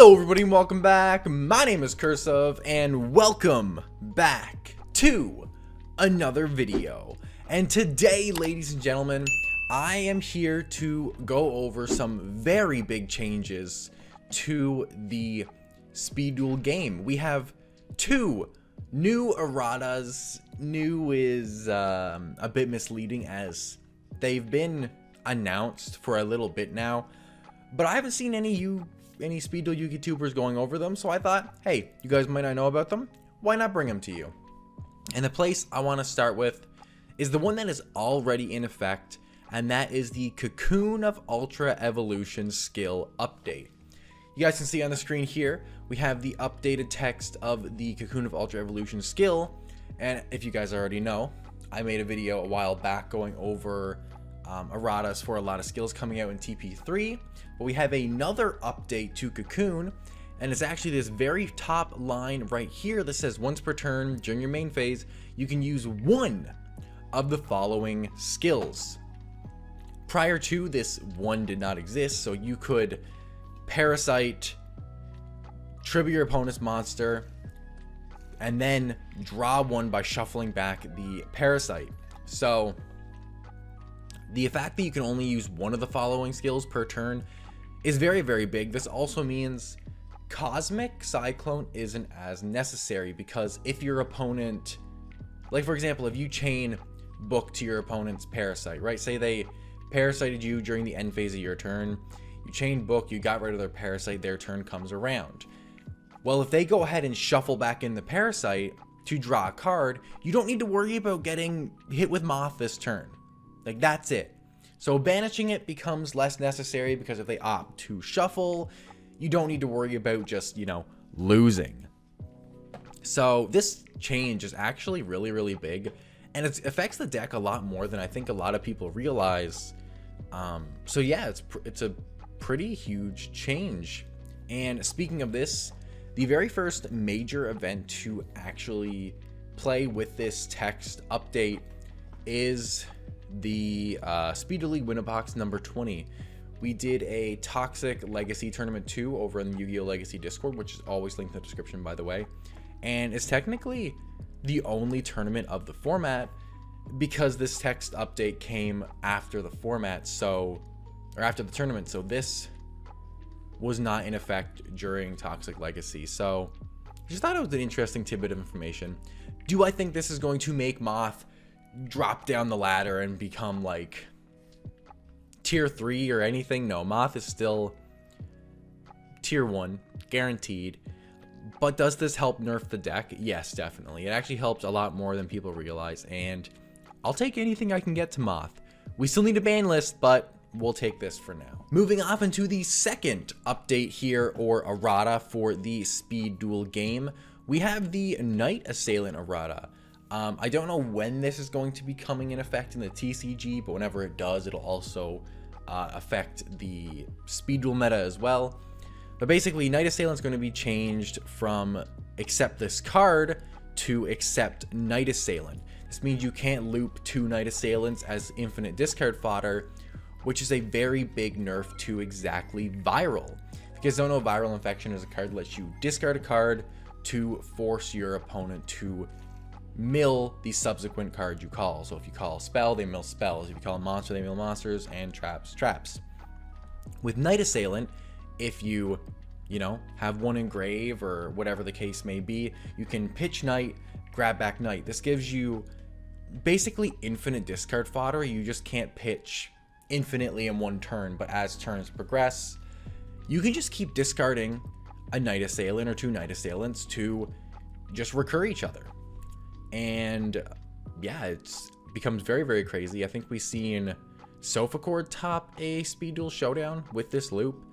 Hello everybody and welcome back. My name is Curseof and welcome back to another video. And today, ladies and gentlemen, I am here to go over some very big changes to the Speed Duel game. We have two new erratas. New is a bit misleading as they've been announced for a little bit now, but I haven't seen any Speed Duel YouTubers going over them, so I thought, hey, you guys might not know about them, why not bring them to you? And the place I want to start with is the one that is already in effect, and that is the Cocoon of Ultra Evolution skill update. You guys can see on the screen here, we have the updated text of the Cocoon of Ultra Evolution skill, and if you guys already know, I made a video a while back going over erratas for a lot of skills coming out in TP3, but we have another update to Cocoon, and it's actually this very top line right here that says once per turn during your main phase, you can use one of the following skills. Prior to this, one did not exist, so you could Parasite, trigger your opponent's monster, and then draw one by shuffling back the Parasite. So the fact that you can only use one of the following skills per turn is very, very big. This also means Cosmic Cyclone isn't as necessary, because if your opponent, like for example, if you chain Book to your opponent's Parasite, right? Say they parasited you during the end phase of your turn, you chain Book, you got rid of their Parasite, their turn comes around. Well, if they go ahead and shuffle back in the Parasite to draw a card, you don't need to worry about getting hit with Moth this turn. Like, that's it. So banishing it becomes less necessary, because if they opt to shuffle, you don't need to worry about just, losing. So this change is actually really, really big, and it affects the deck a lot more than I think a lot of people realize. So yeah, it's a pretty huge change. And speaking of this, the very first major event to actually play with this text update is the Speed Duel League Winner Box number 20. We did a Toxic Legacy Tournament 2 over in the Yugioh Legacy Discord, which is always linked in the description, by the way. And it's technically the only tournament of the format, because this text update came after the format, or after the tournament. So this was not in effect during Toxic Legacy. So I just thought it was an interesting tidbit of information. Do I think this is going to make Moth drop down the ladder and become like tier 3 or anything? No, Moth is still tier 1 guaranteed. But does this help nerf the deck? Yes, definitely. It actually helps a lot more than people realize, and I'll take anything I can get to Moth. We still need a ban list, but we'll take this for now. Moving off into the second update here, or errata, for the Speed Duel game, we have the Night Assailant errata. I don't know when this is going to be coming in effect in the TCG, but whenever it does, it'll also affect the Speed Duel meta as well. But basically, Night Assailant is going to be changed from accept this card to accept Night Assailant. This means you can't loop 2 Night Assailants as infinite discard fodder, which is a very big nerf to exactly Viral. If you guys don't know, Viral Infection is a card that lets you discard a card to force your opponent to mill the subsequent card you call. So if you call a spell, they mill spells. If you call a monster, they mill monsters, and traps. With Night Assailant, if you have one in grave or whatever the case may be, you can pitch Night, grab back Night. This gives you basically infinite discard fodder. You just can't pitch infinitely in one turn, but as turns progress, you can just keep discarding a Night Assailant or 2 Night Assailants to just recur each other. And yeah, it becomes very, very crazy. I think we've seen Sophacord top a Speed Duel Showdown with this loop.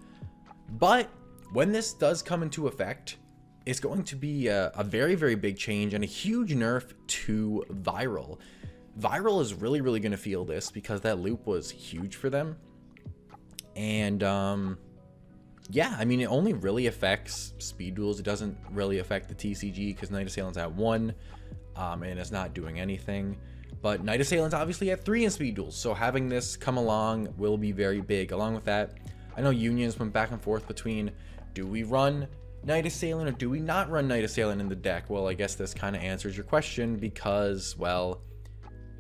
But when this does come into effect, it's going to be a very, very big change and a huge nerf to Viral. Viral is really, really going to feel this, because that loop was huge for them. And yeah, I mean, it only really affects Speed Duels. It doesn't really affect the TCG, because Night Assailant's at 1 and it's not doing anything. But Night Assailant's obviously at 3 in Speed Duels, so having this come along will be very big. Along with that, I know unions went back and forth between, do we run Night Assailant or do we not run Night Assailant in the deck? Well, I guess this kind of answers your question because, well,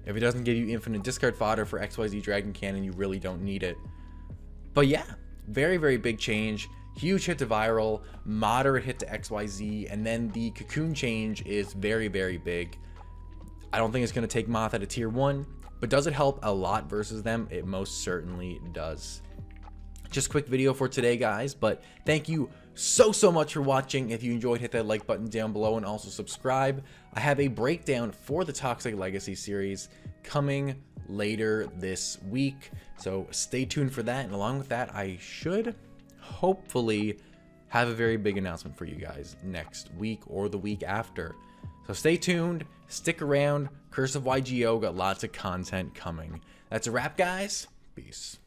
if it doesn't give you infinite discard fodder for XYZ Dragon Cannon, you really don't need it. But yeah, very, very big change. Huge hit to Viral, moderate hit to XYZ, and then the Cocoon change is very, very big. I don't think it's going to take Moth at a tier 1, but does it help a lot versus them? It most certainly does. Just a quick video for today, guys, but thank you so much for watching. If you enjoyed, hit that like button down below and also subscribe. I have a breakdown for the Toxic Legacy series coming later this week, so stay tuned for that. And along with that, I should hopefully have a very big announcement for you guys next week or the week after. So stay tuned, stick around. Curse of Yugioh got lots of content coming. That's a wrap, guys. Peace.